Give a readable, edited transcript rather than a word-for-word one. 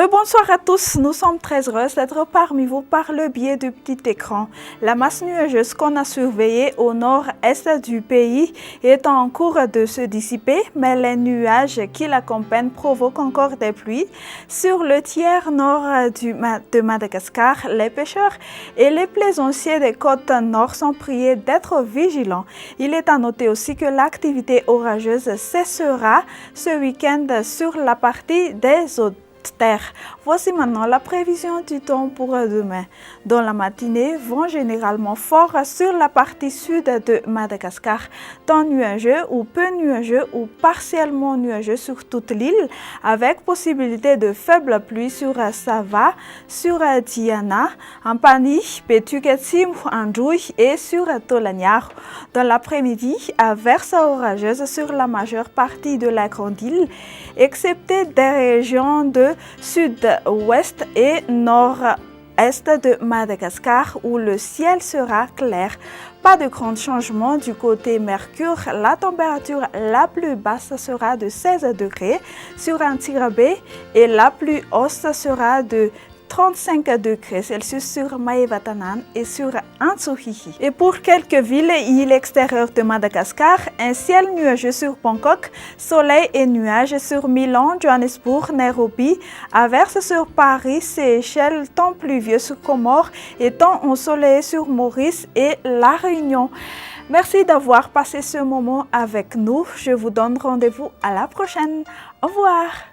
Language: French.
Rebonsoir à tous, nous sommes très heureux d'être parmi vous par le biais du petit écran. La masse nuageuse qu'on a surveillée au nord-est du pays est en cours de se dissiper, mais les nuages qui l'accompagnent provoquent encore des pluies. Sur le tiers nord de Madagascar, les pêcheurs et les plaisanciers des côtes nord sont priés d'être vigilants. Il est à noter aussi que l'activité orageuse cessera ce week-end sur la partie des eaux terre. Voici maintenant la prévision du temps pour demain. Dans la matinée, vent généralement fort sur la partie sud de Madagascar, temps nuageux ou peu nuageux ou partiellement nuageux sur toute l'île, avec possibilité de faibles pluies sur Sava, sur Diana, Ampani, Petuketim, Andouille et sur Tolagnar. Dans l'après-midi, averse orageuse sur la majeure partie de la grande île, excepté des régions de sud-ouest et nord-est de Madagascar où le ciel sera clair. Pas de grands changements du côté Mercure. La température la plus basse sera de 16 degrés sur Antirabé et la plus haute sera de 35 degrés Celsius sur Maevatanan et sur Antsohihi. Et pour quelques villes et îles extérieures de Madagascar, un ciel nuageux sur Bangkok, soleil et nuages sur Milan, Johannesburg, Nairobi, averse sur Paris, Seychelles, temps pluvieux sur Comores et temps ensoleillé sur Maurice et La Réunion. Merci d'avoir passé ce moment avec nous. Je vous donne rendez-vous à la prochaine. Au revoir.